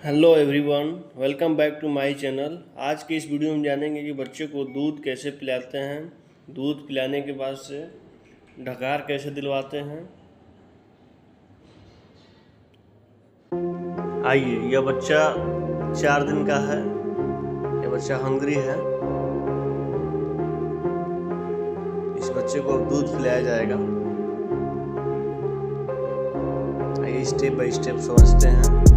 Hello everyone, welcome back to my channel. आज के इस वीडियो में जानेंगे कि बच्चे को दूध कैसे पिलाते हैं, दूध पिलाने के बाद से ढकार कैसे दिलवाते हैं। आइए, यह बच्चा 4 दिन का है, यह बच्चा हंग्री है। इस बच्चे को अब दूध पिलाया जाएगा। आइए स्टेप बाय स्टेप समझते हैं।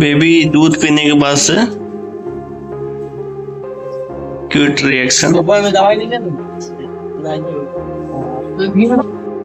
बेबी दूध पीने के बाद से क्यूट रिएक्शन। में दवाई नहीं